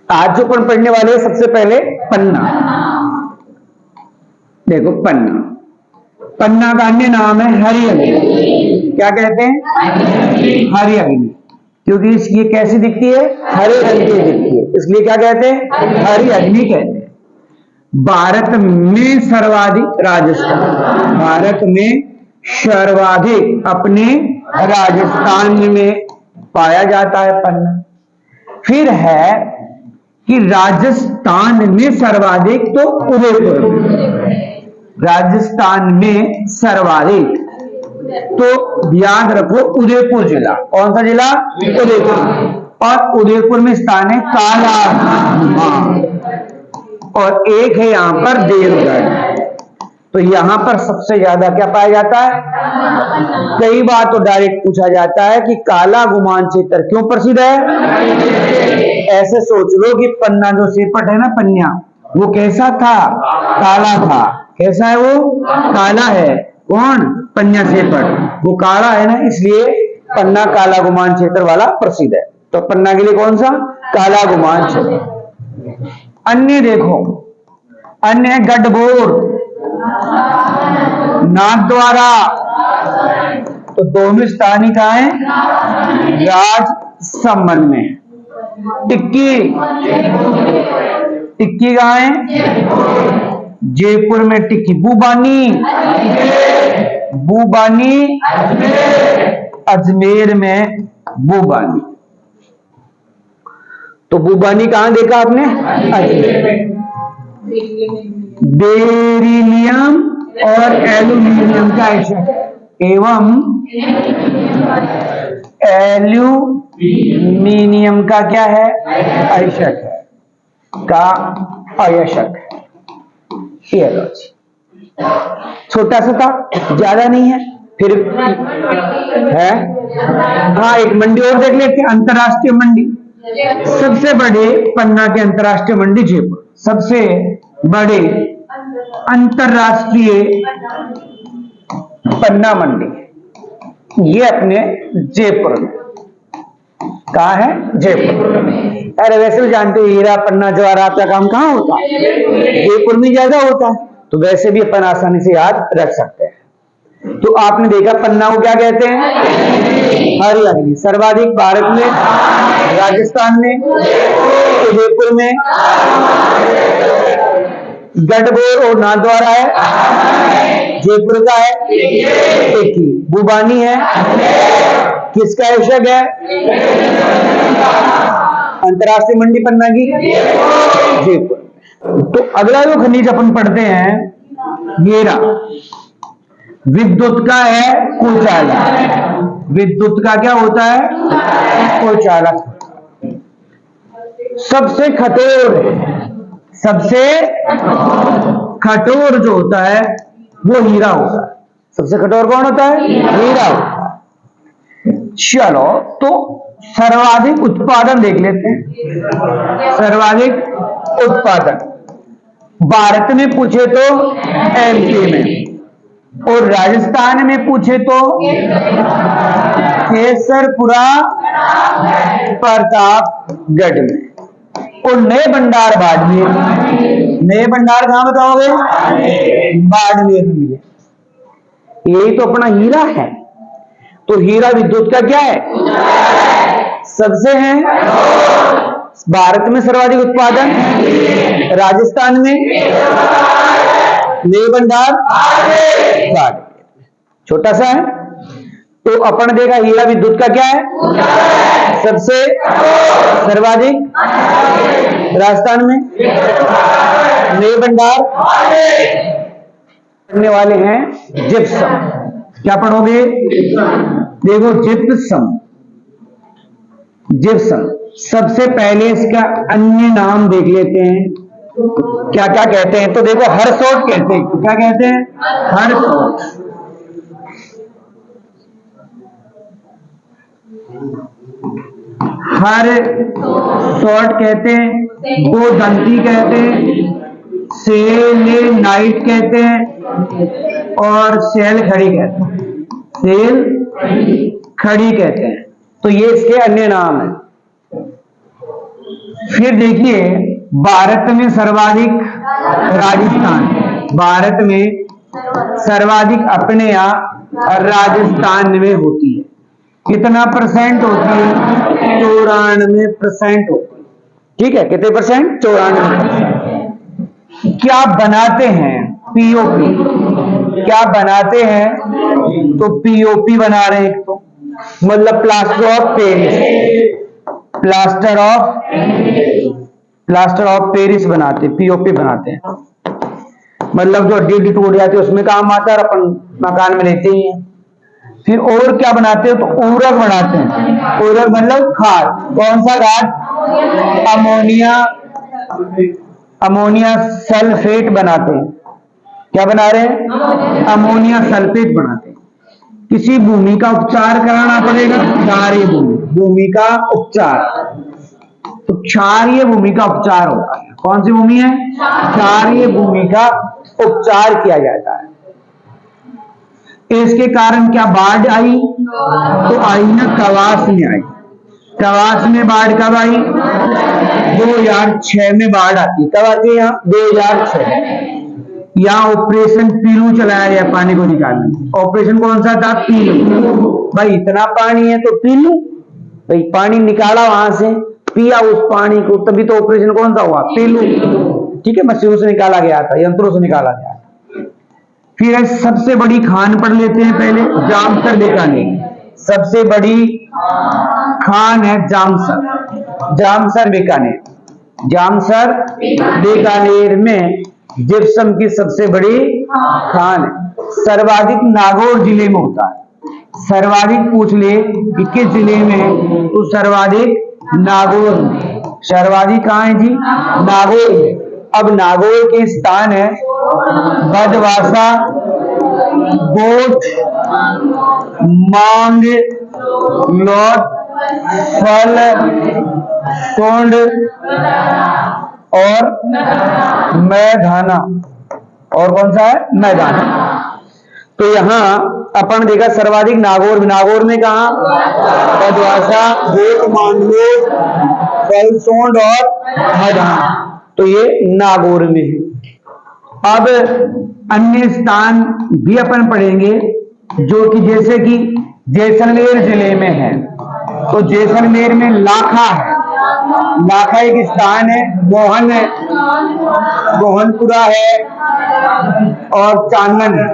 आज जो अपन पढ़ने वाले हैं सबसे पहले पन्ना। देखो पन्ना, पन्ना का अन्य नाम है हरी अग्नि। क्या कहते हैं? हरी अग्नि, क्योंकि ये कैसी दिखती है? हरे रंग की दिखती है, इसलिए क्या कहते हैं? हरी अग्नि कहते हैं। भारत में सर्वाधिक राजस्थान, भारत में सर्वाधिक अपने राजस्थान में पाया जाता है पन्ना। फिर है कि राजस्थान में सर्वाधिक तो उदयपुर में, राजस्थान में सर्वाधिक तो याद रखो उदयपुर जिला। कौन सा जिला? उदयपुर। और उदयपुर में स्थान है काला, और एक है यहां पर देवगढ़। तो यहां पर सबसे ज्यादा क्या पाया जाता है? कई बार तो डायरेक्ट पूछा जाता है कि काला गुमान क्षेत्र क्यों प्रसिद्ध है। ऐसे सोच लो कि पन्ना जो सेपट है ना, पन्ना, वो कैसा था? काला था। कैसा है वो? काला है। कौन? पन्ना सेपट, वो काला है ना, इसलिए पन्ना काला गुमान क्षेत्र वाला प्रसिद्ध है। तो पन्ना के लिए कौन सा? काला गुमान क्षेत्र। अन्य देखो, अन्य है गढ़बोर, नाथद्वारा, तो दोनों स्थानीय कहां है? राजसमंद में। टिक्की, टिक्की कहां है? जयपुर में टिक्की। बुबानी, बुबानी अजमेर में बुबानी। तो बुबानी कहां देखा आपने? अजमेर। बेरिलियम और एल्यूमिनियम का आयशक एवं एल्यूमिनियम का क्या है? आयशक है, का अयशक है। छोटा सा था, ज्यादा नहीं है। फिर है, हाँ, एक मंडी और देख लेते हैं, अंतरराष्ट्रीय मंडी। सबसे बड़े पन्ना के अंतरराष्ट्रीय मंडी जयपुर, सबसे बड़े अंतरराष्ट्रीय पन्ना मंडी ये अपने जयपुर में। कहा है? जयपुर। अरे वैसे भी जानते हो हीरा पन्ना जवाहरात का काम कहाँ होता है? जयपुर में ज्यादा होता है, तो वैसे भी अपन आसानी से याद रख सकते हैं। तो आपने देखा पन्ना को क्या कहते हैं? हरी अग्नि। सर्वाधिक भारत में, राजस्थान में, उदयपुर में, गढ़बोर और नाथद्वारा है, जयपुर का है, टिक्की। बुबानी है, किसका आयशक है? अंतरराष्ट्रीय मंडी पन्ना की, जयपुर। तो अगला जो खनिज अपन पढ़ते हैं हीरा। विद्युत का है कुचाला। विद्युत का क्या होता है? कुचाला। सबसे कठोर, सबसे कठोर जो होता है वो हीरा होता है। सबसे कठोर कौन होता है? हीरा होता है। चलो, तो सर्वाधिक उत्पादन देख लेते हैं। सर्वाधिक उत्पादन भारत में पूछे तो एमपी में, और राजस्थान में पूछे तो केसरपुरा प्रतापगढ़ में, और नए भंडार बाड़मेर। नए भंडार कहां बताओगे? बाड़मेर में। यही तो अपना हीरा है। तो हीरा विद्युत का क्या है? सबसे है भारत में सर्वाधिक उत्पादन, राजस्थान में, नए भंडार बाड़मेर। छोटा सा है। तो अपन देखा हीरा विद्युत का क्या है? सबसे सर्वाधिक राजस्थान में, नए भंडार। पढ़ने वाले हैं जिप्सम। क्या पढ़ोगे? देखो जिप्सम, जिप्सम सबसे पहले इसका अन्य नाम देख लेते हैं, क्या क्या कहते हैं। तो देखो हरसोट कहते हैं। क्या कहते हैं? हरसोट। हर शॉर्ट कहते हैं, दो दंती कहते हैं, सेलेनाइट कहते हैं, और सेल खड़ी कहते हैं। सेल खड़ी कहते हैं। तो ये इसके अन्य नाम है। फिर देखिए भारत में सर्वाधिक राजस्थान, भारत में सर्वाधिक अपने यहाँ राजस्थान में होती है। कितना परसेंट होती है? 94% होती है। ठीक है, कितने परसेंट? 94%। क्या बनाते हैं? पीओपी। क्या बनाते हैं? तो पीओपी बना रहे हैं, तो मतलब plaster of Paris, plaster of Paris बनाते, पीओपी बनाते हैं। मतलब जो हड्डी टूट जाती है उसमें काम आता है, अपन मकान में लेते ही हैं। फिर और क्या बनाते हैं? तो उर्वरक बनाते हैं। उर्वरक मतलब खाद। कौन सा खाद? अमोनिया सल्फेट बनाते हैं। क्या बना रहे हैं? अमोनिया सल्फेट बनाते हैं। किसी भूमि का उपचार कराना पड़ेगा, क्षारीय भूमि का उपचार। तो क्षारीय भूमि का उपचार होता है। कौन सी भूमि है? क्षारीय भूमि का उपचार किया जाता है। इसके कारण क्या बाढ़ आई? तो आई ना, कवास में आई। कवास में बाढ़ कब आई? 2006 में बाढ़ आती। कब आती है यहाँ? 2006। यहाँ ऑपरेशन पीलू चलाया गया पानी को निकालने। ऑपरेशन कौन सा था? पीलू। भाई इतना पानी है तो पीलू, भाई पानी निकाला वहां से, पिया उस पानी को, तभी तो ऑपरेशन कौन सा हुआ? पीलू। ठीक है, मशीनों से निकाला गया था, यंत्रों से निकाला गया था। फिर सबसे बड़ी खान पढ़ लेते हैं पहले, जामसर बीकानेर। सबसे बड़ी खान है जामसर, जामसर बीकानेर। जामसर बीकानेर में जिप्सम की सबसे बड़ी खान है। सर्वाधिक नागौर जिले में होता है। सर्वाधिक पूछ ले कि किस जिले में, तो सर्वाधिक नागौर में। सर्वाधिक कहाँ है जी? नागौर में। अब नागौर के स्थान है बदवासा, गोठ, मांग, लौट, फल, सोंड और मैदाना। और कौन सा है? मैदाना। तो यहाँ अपन देखा सर्वाधिक नागौर। नागौर में कहा? बदवासा, गोठ, मांगलोट, फल, सोंड और मैदाना। तो ये नागौर में है। अब अन्य स्थान भी अपन पढ़ेंगे, जो कि जैसे कि जैसलमेर जिले में है। तो जैसलमेर में लाखा है। लाखा एक स्थान है। मोहन है, मोहनपुरा है और चांदन है।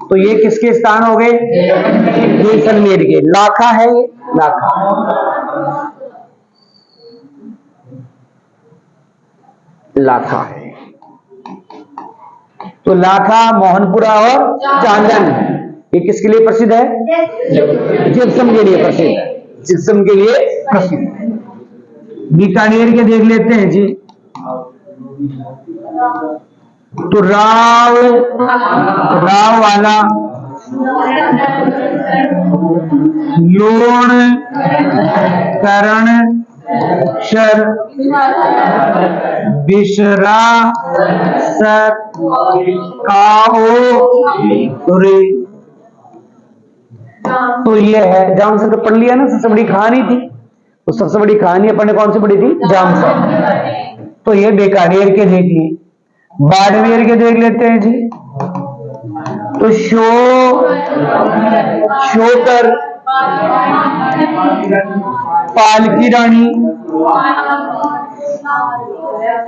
तो ये किसके स्थान हो गए? जैसलमेर के। लाखा है, लाखा। लाखा है, तो लाखा, मोहनपुरा और चांदन ये किसके लिए प्रसिद्ध है? जिप्सम के लिए प्रसिद्ध है। जिप्सम के लिए प्रसिद्ध है। बीकानेर के देख लेते हैं जी। तो राव वाला, लोण, करण, शर, बिशरा, सर, काओ, रे। तो ये है जामसर। तो पढ़ लिया ना, सबसे बड़ी कहानी थी। तो सबसे बड़ी कहानी अपन ने कौन सी पढ़ी थी? जामसर। तो ये बीकानेर के देख लिए। बाड़मेर के देख लेते हैं जी। तो शोकर, पालकी रानी,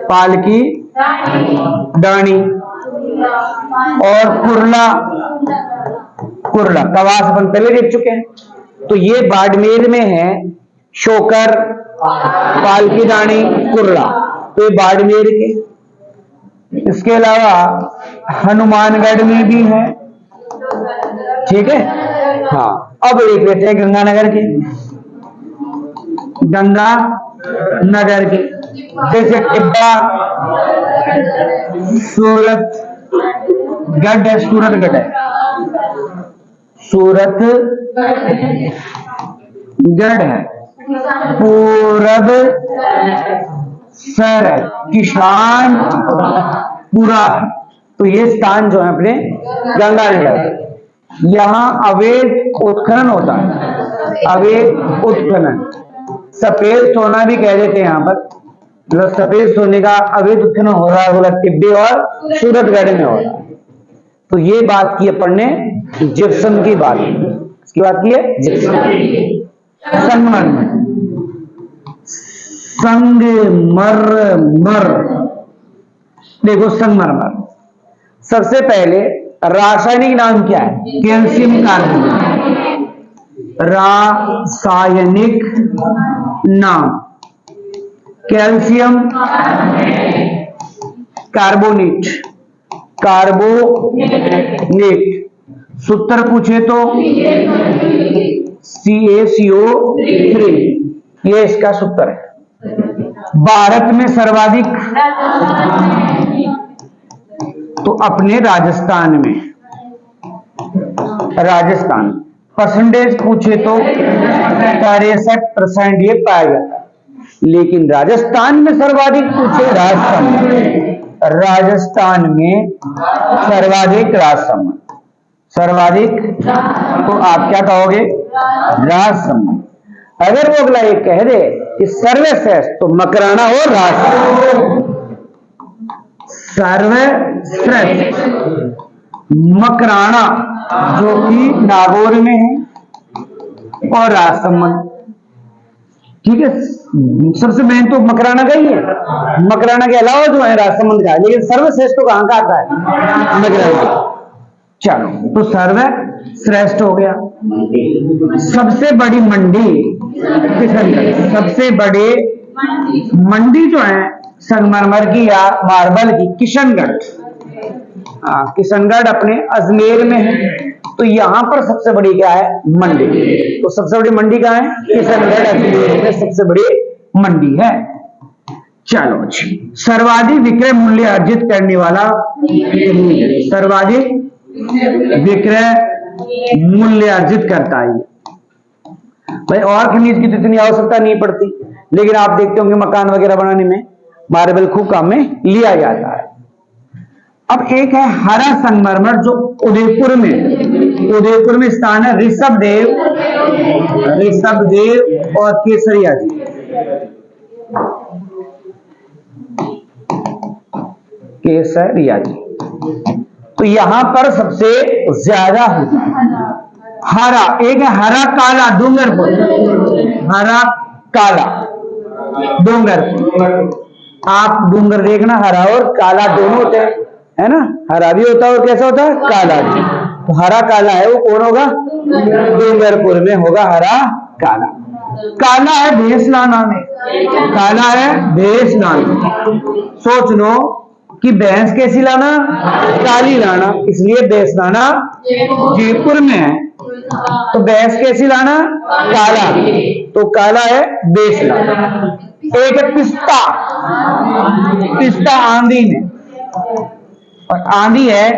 पालकी डाणी और कुरला। कुरला कवास अपन पहले देख चुके हैं। तो ये बाड़मेर में है, शोकर, पालकी रानी, कुरला। तो ये बाड़मेर के। इसके अलावा हनुमानगढ़ में भी है। ठीक है, हाँ। अब देख लेते हैं गंगानगर के। गंगा नगर के जैसे टिब्बा, सूरतगढ़ है, सूरतगढ़ है, सूरतगढ़ है, पूरब सर है, किसान पूरा। तो ये स्थान जो है अपने गंगानगर। यहाँ अवैध उत्खनन होता है, अवैध उत्खनन। सफेद सोना भी कह देते हैं यहाँ पर, मतलब सफेद सोने का अवैध उत्खनन हो रहा है, बोला टिब्बे और सूरतगढ़ में हो रहा है। तो ये बात की अपन ने जिप्सम की बात, इसकी बात की है जिप्सम। संगमरमर, संगमरमर, देखो संगमरमर सबसे पहले रासायनिक नाम क्या है? Calcium carbonate. रासायनिक नाम कैल्शियम कार्बोनेट, कार्बोनेट। सूत्र पूछे तो CaCO3, ये इसका सूत्र है। भारत में सर्वाधिक तो अपने राजस्थान में, राजस्थान। परसेंटेज पूछे तो 63% ये पाया जाता है, लेकिन राजस्थान में सर्वाधिक पूछे राजस्थान में सर्वाधिक राजसमंद, सर्वाधिक तो आप क्या कहोगे? राजसमंद। अगर वो अगला ये कह दे कि सर्वश्रेष्ठ तो मकराना और राजसमंद, सर्वश्रेष्ठ मकराना जो कि नागौर में है और राजसमंद, ठीक है। सबसे मेन तो मकराना का ही है, मकराना के अलावा जो है राजसमंद का, लेकिन सर्वश्रेष्ठ तो कहां का आता है? मकराना। चलो तो सर्वश्रेष्ठ हो गया। सबसे बड़ी मंडी किशनगढ़, सबसे बड़े मंडी जो है संगमरमर की या मार्बल की, किशनगढ़। किशनगढ़ अपने अजमेर में है, तो यहां पर सबसे बड़ी क्या है? मंडी। तो सबसे बड़ी मंडी कहां है? किशनगढ़, अजमेर में सबसे बड़ी मंडी है। चलो जी, सर्वाधिक विक्रय मूल्य अर्जित करने वाला, सर्वाधिक विक्रय मूल्य अर्जित करता है भाई। और खनिज की तो इतनी आवश्यकता नहीं पड़ती, लेकिन आप देखते होंगे मकान वगैरह बनाने में मार्बल खूब काम में लिया जाता है। अब एक है हरा संगमरमर जो उदयपुर में स्थान है, ऋषभदेव और केसरिया जी। केसरिया जी, तो यहां पर सबसे ज्यादा होता है हरा। एक है हरा काला डूंगरपुर, हरा काला डूंगरपुर। आप डूंगर देखना, हरा और काला दोनों होते हैं, है ना। हरा भी होता है और कैसा होता है? काला भी। तो हरा काला है वो कौन होगा? डूंगरपुर में होगा हरा काला। काला है भेसलाना में, काला है भेसलाना। सोच लो कि भैंस कैसी लाना? काली लाना, इसलिए भेसलाना जयपुर में है। तो भैंस कैसी लाना? काला, तो काला है भेसलाना। एक है पिस्ता, पिस्ता आंधी में, और आंधी है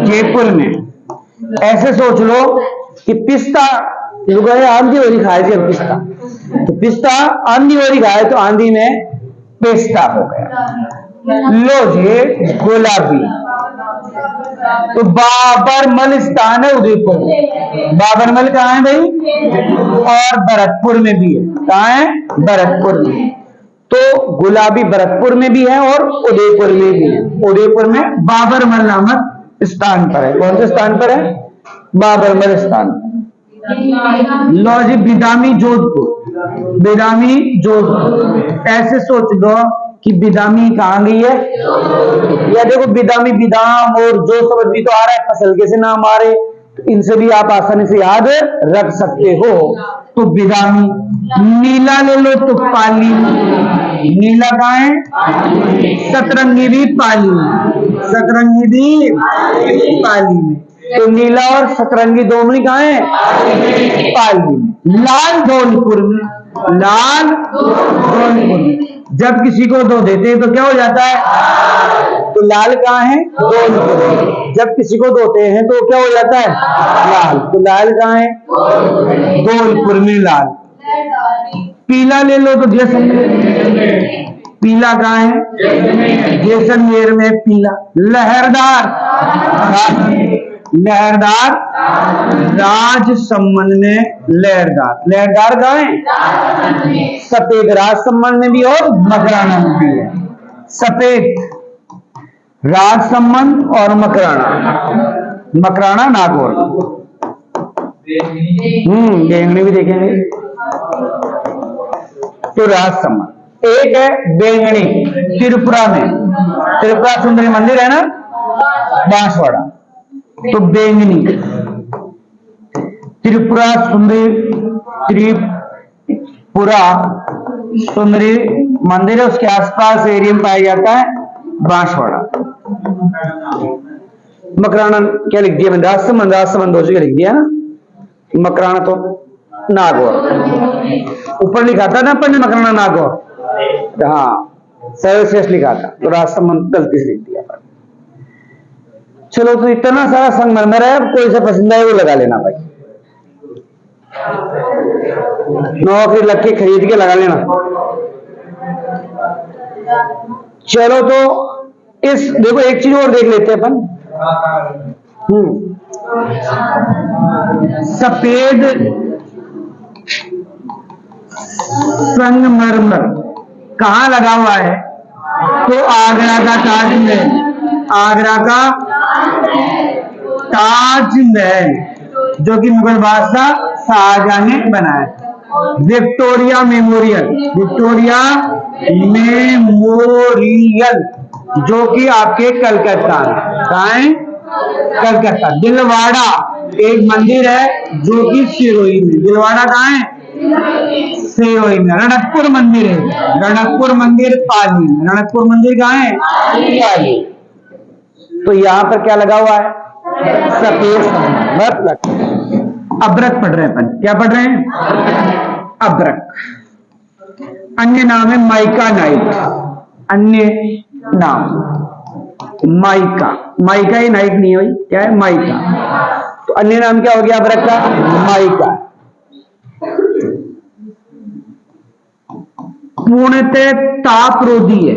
जयपुर में। ऐसे सोच लो कि पिस्ता आंधी हो रही खाए थे, पिस्ता तो पिस्ता आंधी हो रही खाए तो आंधी में पिस्ता हो गया। लो जी गुलाबी, तो बाबरमल स्थान है उदयपुर में। बाबरमल कहाँ है भाई? और भरतपुर में भी है। कहाँ है? भरतपुर में। तो गुलाबी भरतपुर में भी है और उदयपुर में भी है। उदयपुर में बाबरमल नामक स्थान पर है। कौन से स्थान पर है? बाबरमल स्थान पर। लो जी बिदामी जोधपुर, बिदामी जोधपुर। ऐसे सोच लो कि बिदामी कहां गई है? या देखो बिदामी, बिदाम और जो शब्द भी तो आ रहा है, फसल के से नाम आ रहे, तो इनसे भी आप आसानी से याद रख सकते हो। तो बिदामी। नीला ले लो तो पाली, नीला कहां है? सतरंगी भी पाली में, सतरंगी भी पाली में। तो नीला और सतरंगी दोनों ही कहां है? पाली में। लाल धौलपुर में, लाल धौलपुर में। जब किसी को दो देते हैं तो क्या हो जाता है? तो लाल कहां है? धौलपुर में। जब किसी को दोते हैं तो क्या हो जाता है? लाल। तो लाल कहां है? धौलपुर में लाल। पीला ले लो तो जैसलमेर, पीला कहां है? जैसलमेर में पीला। लहरदार, लहरदार, राज संबंध में लहरदार, लहरदार कहाँ है? सफेद राज संबंध में भी और मकराना में भी है। सफेद राज संबंध और मकराना, मकराना नागौर। बेंगनी भी देखेंगे। तो राज संबंध एक है बेंगनी, त्रिपुरा में, त्रिपुरा सुंदरी मंदिर है ना, बांसवाड़ा, तो बेंगनी त्रिपुरा सुंदरी, त्रिपुरा सुंदरी मंदिर है, उसके आसपास एरिया में पाया जाता है बांसवाड़ा। मकराना क्या लिख दिया मैंने? राजसमंद, राजसमंद हो चुके लिख दिया ना, मकराना तो नागौर ऊपर लिखा था ना अपन ने, मकराना नागौर, हाँ सर्वश्रेष्ठ लिखा था, तो राजसमंद गलती से लिख दिया। चलो, तो इतना सारा संगमरमर है, अब कोई सा पसंद है वो लगा लेना भाई, नौकरी लग के खरीद के लगा लेना। चलो, तो इस देखो एक चीज और देख लेते हैं अपन। सफेद संगमरमर कहाँ लगा हुआ है? तो आगरा का ताजमहल, आगरा का ताजमहल जो कि मुगल बादशाह शाहजहां ने बनाया। विक्टोरिया मेमोरियल, विक्टोरिया मेमोरियल जो कि आपके कलकत्ता में, कहाँ है? कलकत्ता। दिलवाड़ा एक मंदिर है जो कि सिरोही में, दिलवाड़ा कहाँ है? सिरोही में। रणकपुर मंदिर है, रणकपुर मंदिर पाली में, रणकपुर मंदिर कहाँ है? पाली। तो यहां पर क्या लगा हुआ है? सफेद संगमरमर। अब्रक पढ़ रहे हैं अपन, क्या पढ़ रहे हैं? अब्रक। अन्य नाम है माइका नाइट, अन्य नाम माइका, माइका ही नाइट नहीं हुई, क्या है? माइका। तो अन्य नाम क्या हो गया अब्रक का? माइका। पूर्णतः ताप रोधी है,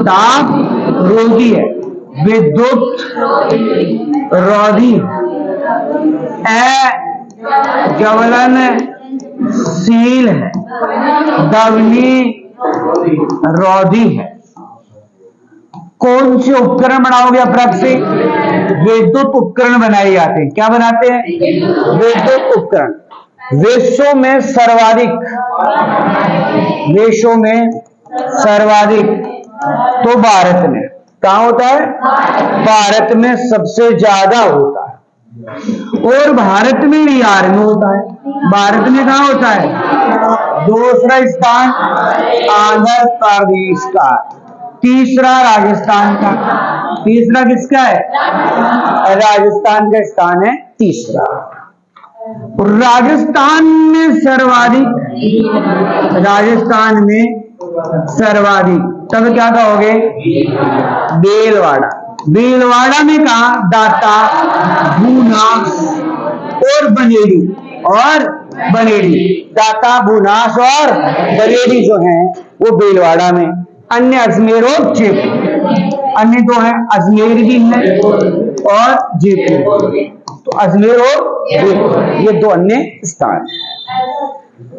ताप रोधी है, विद्युत रोधी, ज्वलनशील है, दवनी रोधी है। कौन से उपकरण बनाओगे अब्रक से? विद्युत उपकरण बनाए जाते हैं। क्या बनाते हैं? विद्युत उपकरण। विश्व में सर्वाधिक, विश्व में सर्वाधिक तो भारत में। कहां होता है? भारत में सबसे ज्यादा होता है, और भारत में बिहार में होता है। भारत में कहां होता है? दूसरा स्थान आंध्र प्रदेश का, तीसरा राजस्थान का। तीसरा किसका है? राजस्थान का स्थान है तीसरा। राजस्थान में सर्वाधिक, राजस्थान में सर्वाधिक, तब क्या कहोगे? भीलवाड़ा। भीलवाड़ा में कहा? दाता, भूना और बनेड़ी, और बनेड़ी, दाता, भूनास और बनेड़ी जो हैं वो भीलवाड़ा में। अन्य अजमेर और जयपुर, अन्य दो हैं, अजमेर भी है और जयपुर। तो अजमेर और जयपुर ये दो अन्य स्थान।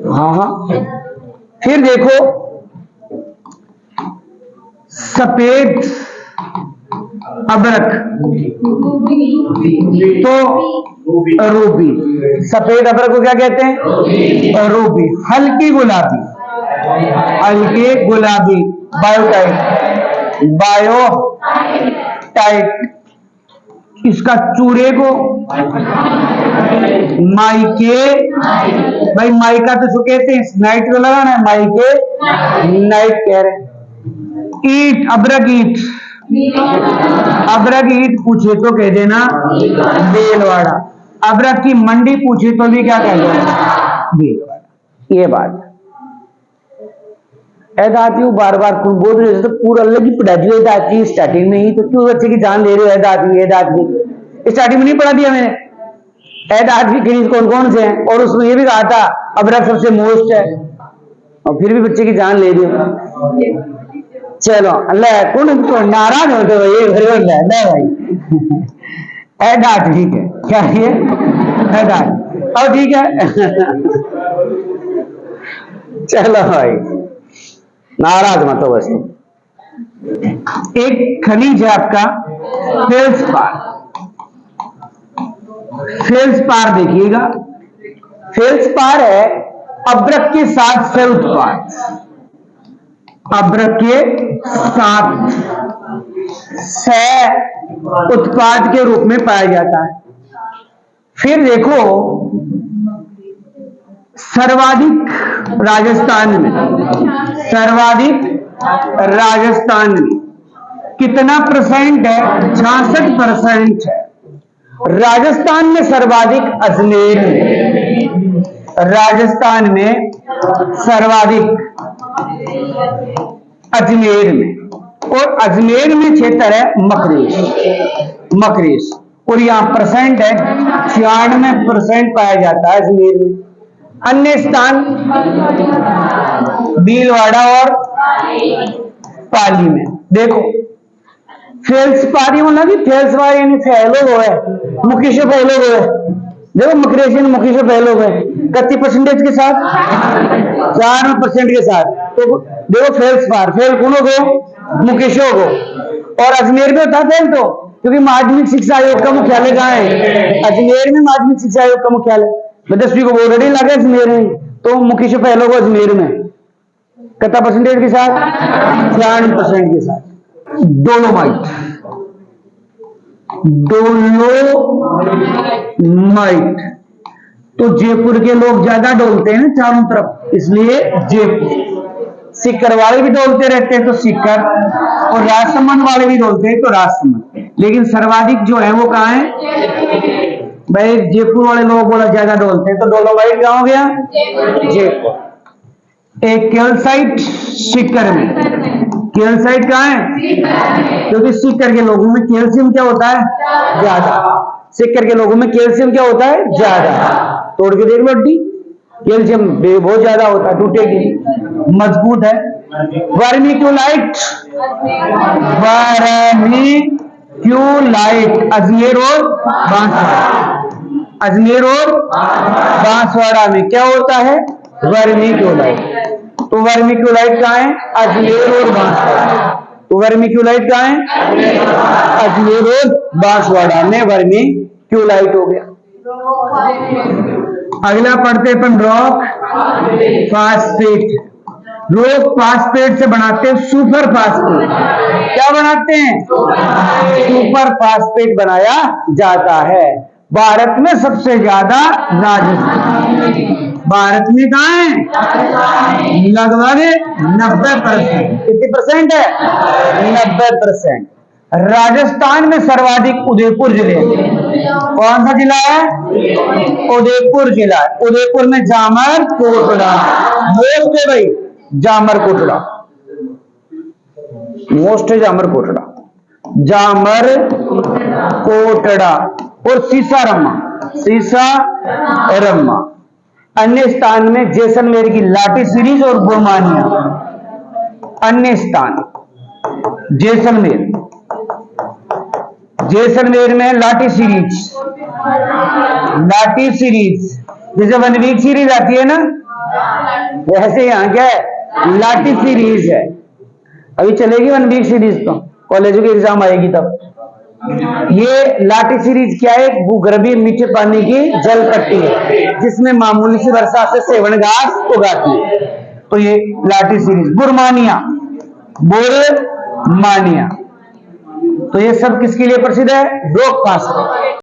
हाँ हाँ, फिर देखो सफेद अबरक, तो रूबी, सफेद अबरक को क्या कहते हैं? रूबी। हल्की गुलाबी, हल्के गुलाबी, बायोटाइट, बायोटाइट। इसका चूड़े को माइके, भाई माइका तो जो कहते हैं, नाइट को लगाना है, माइके नाइट कह रहे हैं। ईट, अबरक ईट, अबरक ईट पूछे तो कह देना भीलवाड़ा। अबरक की मंडी पूछे तो भी क्या कह देना? भीलवाड़ा। ये बात ऐदाती हूँ, बार बार बोल रहे तो पूरा अलग ही पढ़ा दिया ऐदाती स्टार्टिंग में ही, तो क्यों बच्चे की जान ले रहे हो? ऐदाती, ऐदाती स्टार्टिंग में नहीं पढ़ा दिया मैंने? ऐदाती के कौन कौन से हैं, और उसमें ये भी कहा था अबरक सबसे मोस्ट है, और फिर भी बच्चे की जान ले रही हो। चलो अल्लाह कौन नाराज होते भाई, भाई एडाट, ठीक है, क्या ये एडाट, और ठीक है। चलो भाई, नाराज मत हो बस। एक खनिज है आपका फेल्सपार। फेल्सपार देखिएगा, फेल्सपार है अभ्रक के साथ सह उत्पाद, अभ्रक के साथ सह उत्पाद के रूप में पाया जाता है। फिर देखो सर्वाधिक राजस्थान में, सर्वाधिक राजस्थान में कितना परसेंट है? 66% है। राजस्थान में सर्वाधिक अजमेर में, राजस्थान में सर्वाधिक अजमेर में, और अजमेर में क्षेत्र है मकरेश, मकरेश, और यहां परसेंट है 96% पाया जाता है अजमेर में। अन्य स्थान भीलवाड़ा और पाली में। देखो फेल्सपारी होना कि फेल्सपार यानी फैलो है, मुखिश फैलो है। देखो मकरेशियन मुखिश फैलो है कितनी परसेंटेज के साथ? 4% के साथ। तो देखो फेल्सपार फेल कौन हो? मुकेशों को। और अजमेर में होता फेल तो, क्योंकि माध्यमिक शिक्षा आयोग का मुख्यालय कहाँ है? अजमेर में माध्यमिक शिक्षा आयोग का मुख्यालय। 10वीं को बोर्ड नहीं लगा अजमेर में, तो मुकेश फैलो को अजमेर में कितना परसेंटेज के साथ? 96% के साथ। डोलोमाइट, डोलोमाइट तो जयपुर के लोग ज्यादा डोलते हैं ना चारों तरफ, इसलिए जयपुर। सीकर वाले भी डोलते रहते हैं तो सीकर, और राजसमंद वाले भी डोलते हैं तो राजसमंद। लेकिन सर्वाधिक जो है वो कहाँ है भाई? जयपुर वाले लोग बोला ज्यादा डोलते हैं, तो डोलोमाइट कहाँ हो गया? जयपुर। एक कैल्साइट सीकर में, कैल्साइट कहाँ है? क्योंकि सीकर के लोगों में कैल्शियम क्या होता है? ज्यादा। सीकर के लोगों में कैल्शियम क्या होता है? ज्यादा। तोड़ के देख लो हड्डी, कैल्शियम बहुत ज्यादा होता है, टूटेगी, मजबूत है। वर्मिक्यूलाइट, वर्मिक्यूलाइट अजमेर और बांसवाड़ा, अजमेर और बांसवाड़ा में क्या होता है? वर्मिक्यूलाइट। तो वर्मिक्यूलाइट कहाँ है? अजमेर और बांसवाड़ा। तो वर्मिक्यूलाइट कहाँ है? अजमेर और बांसवाड़ा में वर्मिक्यूलाइट हो गया। अगला पढ़ते अपन रॉक फास्फेट। रॉक फास्फेट से बनाते हैं सुपर फास्फेट। क्या बनाते हैं? सुपर फास्फेट बनाया जाता है। भारत में सबसे ज्यादा राजस्थान। भारत में कहाँ है? लगभग 90%। कितनी परसेंट है? 90%। राजस्थान में सर्वाधिक उदयपुर जिले में। कौन सा जिला है? उदयपुर जिला। उदयपुर में जामर कोटड़ा मोस्ट है भाई, जामर कोटड़ा मोस्ट है, जामर कोटड़ा, जामर कोटड़ा और सीसारम्मा, सीसारम्मा। अन्य स्थान में जैसलमेर की लाठी सीरीज और गुरमानिया। अन्य स्थान जैसलमेर, जैसलमेर में लाठी सीरीज, लाठी सीरीज जैसे 1 वीक सीरीज आती है ना, वैसे यहां क्या है? लाठी सीरीज है। अभी चलेगी 1 वीक सीरीज, तो कॉलेजों की एग्जाम आएगी तब। ये लाठी सीरीज क्या है? भूगर्भीय मीठे पानी की जल पट्टी है जिसमें मामूली सी वर्षा से सेवन घास उगाती है। तो ये लाठी सीरीज। गुरमानिया, बुरमानिया, तो ये सब किसके लिए प्रसिद्ध है? Rock phosphate.